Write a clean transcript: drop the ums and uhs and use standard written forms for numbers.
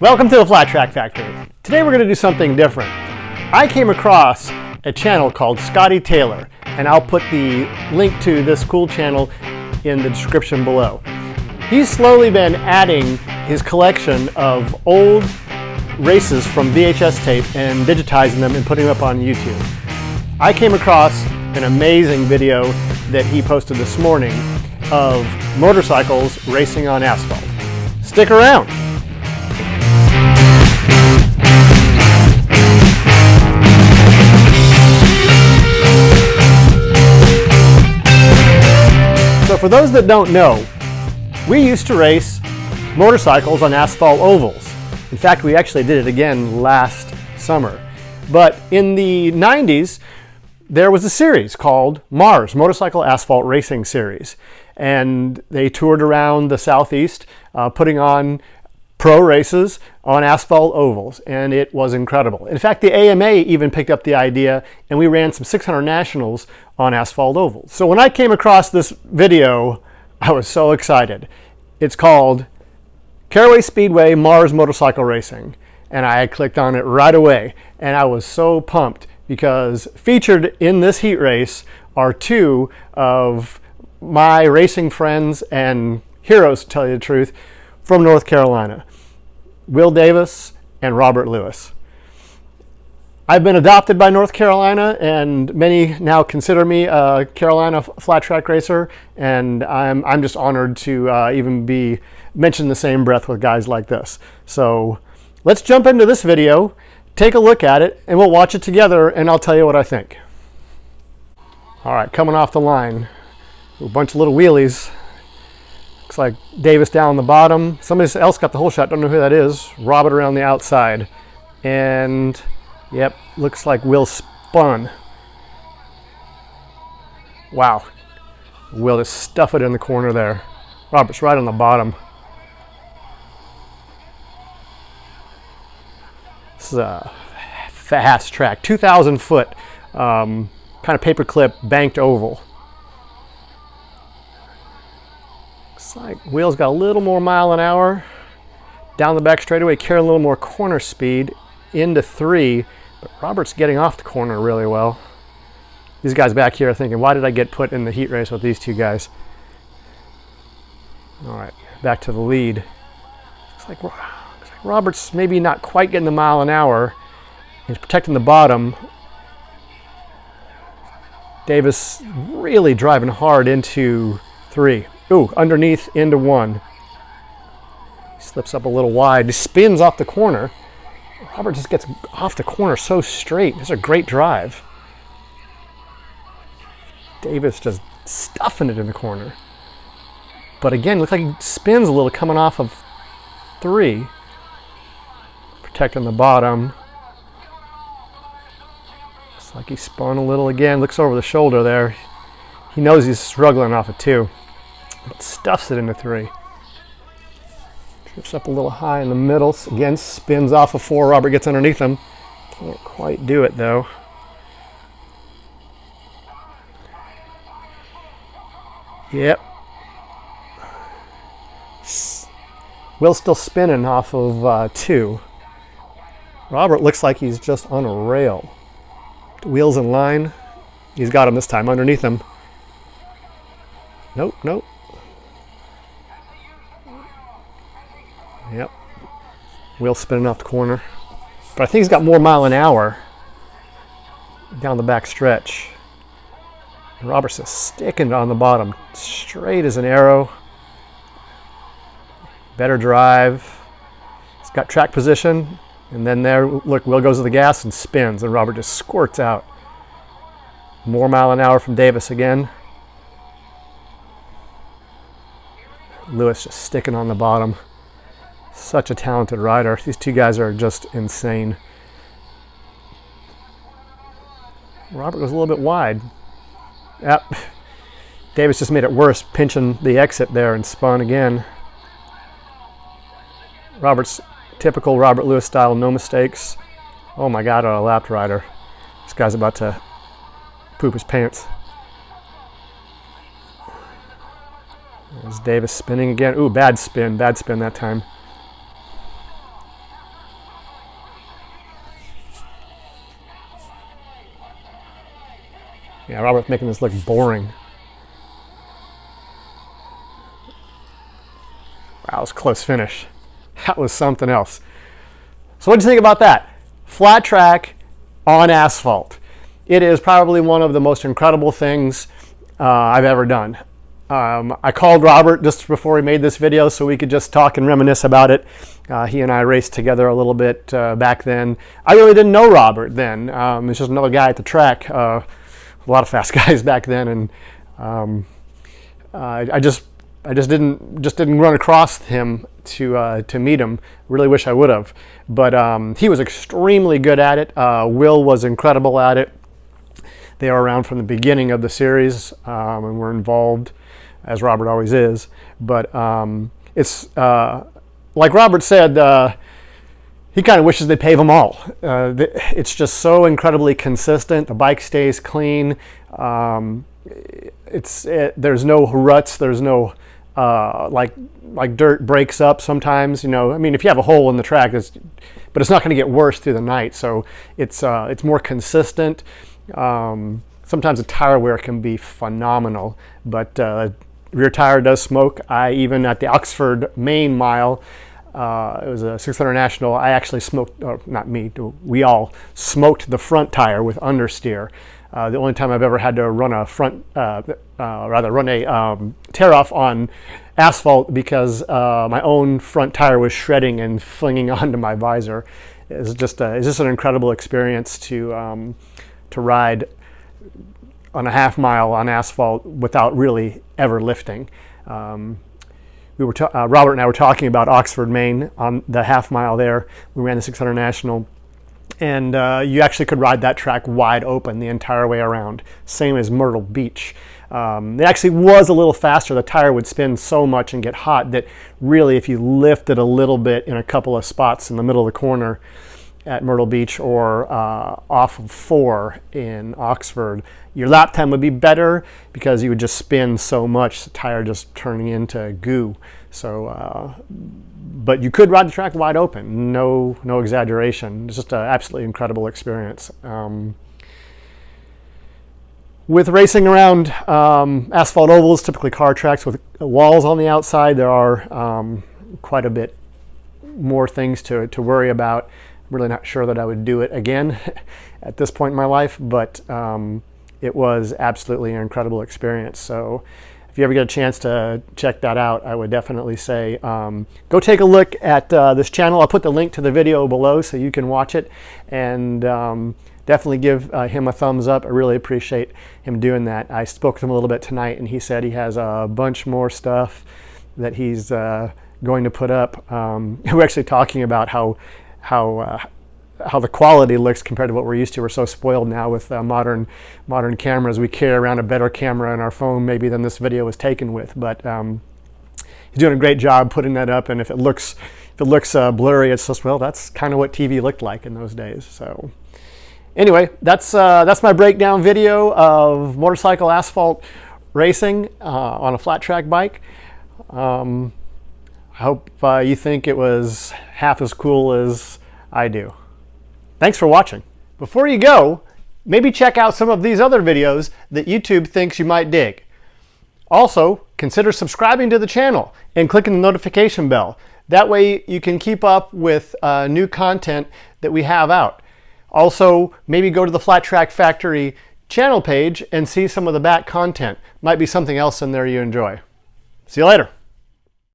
Welcome to the Flat Track Factory. Today we're going to do something different. I came across a channel called Scotty Taylor, and I'll put the link to this cool channel in the description below. He's slowly been adding his collection of old races from VHS tape and digitizing them and putting them up on YouTube. I came across an amazing video that he posted this morning of motorcycles racing on asphalt. Stick around. So for those that don't know, we used to race motorcycles on asphalt ovals. In fact, we actually did it again last summer. But in the 90s, there was a series called m.a.r.s, Motorcycle Asphalt Racing Series. And they toured around the Southeast, putting on pro races on asphalt ovals, and it was incredible. In fact, the AMA even picked up the idea, and we ran some 600 nationals on asphalt ovals. So when I came across this video, I was so excited. It's called Caraway Speedway m.a.r.s Motorcycle Racing, and I clicked on it right away, and I was so pumped because featured in this heat race are two of my racing friends and heroes, to tell you the truth, from North Carolina, Will Davis and Robert Lewis. I've been adopted by North Carolina, and many now consider me a Carolina flat track racer, and I'm just honored to even be mentioned in the same breath with guys like this. So let's jump into this video, take a look at it, and we'll watch it together, and I'll tell you what I think. All right, coming off the line, a bunch of little wheelies. Looks like Davis down the bottom. Somebody else got the whole shot. Don't know who that is. Robert around the outside. And, yep, looks like Will spun. Wow. Will just stuff it in the corner there. Robert's right on the bottom. This is a fast track. 2,000 foot kind of paperclip banked oval. Like Will's got a little more mile an hour down the back straightaway, carrying a little more corner speed into 3, but Robert's getting off the corner really well. These guys back here are thinking, why did I get put in the heat race with these two guys? All right, back to the lead. Looks like Robert's maybe not quite getting the mile an hour. He's protecting the bottom. Davis really driving hard into 3. Ooh, underneath into 1. He slips up a little wide. He spins off the corner. Robert just gets off the corner so straight. This is a great drive. Davis just stuffing it in the corner. But again, looks like he spins a little coming off of 3. Protecting the bottom. Looks like he spun a little again. Looks over the shoulder there. He knows he's struggling off of 2. But stuffs it into 3. Trips up a little high in the middle. Again, spins off of 4. Robert gets underneath him. Can't quite do it though. Yep. Will's still spinning off of 2. Robert looks like he's just on a rail. Wheels in line. He's got him this time underneath him. Nope, nope. Yep. Will spinning off the corner. But I think he's got more mile an hour down the back stretch. And Robert's just sticking on the bottom, straight as an arrow. Better drive. He's got track position. And then there, look, Will goes to the gas and spins, and Robert just squirts out. More mile an hour from Davis again. Lewis just sticking on the bottom. Such a talented rider. These two guys are just insane. Robert goes a little bit wide. Yep. Davis just made it worse, pinching the exit there and spun again. Robert's typical Robert Lewis style, no mistakes. Oh my God, on a lapped rider. This guy's about to poop his pants. There's Davis spinning again. Ooh, bad spin that time. Yeah, Robert's making this look boring. Wow, that was a close finish. That was something else. So what do you think about that? Flat track on asphalt. It is probably one of the most incredible things I've ever done. I called Robert just before we made this video so we could just talk and reminisce about it. He and I raced together a little bit back then. I really didn't know Robert then. He's just another guy at the track. A lot of fast guys back then, and I just didn't run across him to meet him. Really wish I would have, but he was extremely good at it. Will was incredible at it. They are around from the beginning of the series and were involved, as Robert always is. But it's like Robert said, he kind of wishes they'd pave them all. It's just so incredibly consistent. The bike stays clean. There's no ruts. There's no like dirt breaks up sometimes. You know, I mean, if you have a hole in the track, but it's not going to get worse through the night. So it's more consistent. Sometimes the tire wear can be phenomenal, but rear tire does smoke. Even at the Oxford Main mile, it was a 600 National, I actually smoked, not me, we all smoked the front tire with understeer. The only time I've ever had to run a tear off on asphalt because my own front tire was shredding and flinging onto my visor. It's just an incredible experience to ride on a half mile on asphalt without really ever lifting. Robert and I were talking about Oxford, Maine on the half mile there. We ran the 600 National, and you actually could ride that track wide open the entire way around. Same as Myrtle Beach. It actually was a little faster. The tire would spin so much and get hot that really if you lifted a little bit in a couple of spots in the middle of the corner at Myrtle Beach or off of 4 in Oxford, your lap time would be better because you would just spin so much, the tire just turning into goo. So, but you could ride the track wide open, no exaggeration. It's just an absolutely incredible experience. With racing around asphalt ovals, typically car tracks with walls on the outside, there are quite a bit more things to worry about. I'm really not sure that I would do it again at this point in my life, but it was absolutely an incredible experience. So if you ever get a chance to check that out, I would definitely say go take a look at this channel. I'll put the link to the video below so you can watch it, and definitely give him a thumbs up. I really appreciate him doing that. I spoke to him a little bit tonight, and he said he has a bunch more stuff that he's going to put up. We're actually talking about how the quality looks compared to what we're used to. We're so spoiled now with modern cameras. We carry around a better camera in our phone maybe than this video was taken with. But he's doing a great job putting that up. And if it looks blurry, it's just, well, that's kind of what TV looked like in those days. So anyway, that's my breakdown video of motorcycle asphalt racing on a flat track bike. I hope you think it was half as cool as I do. Thanks for watching. Before you go, maybe check out some of these other videos that YouTube thinks you might dig. Also, consider subscribing to the channel and clicking the notification bell. That way you can keep up with new content that we have out. Also, maybe go to the Flat Track Factory channel page and see some of the back content. Might be something else in there you enjoy. See you later.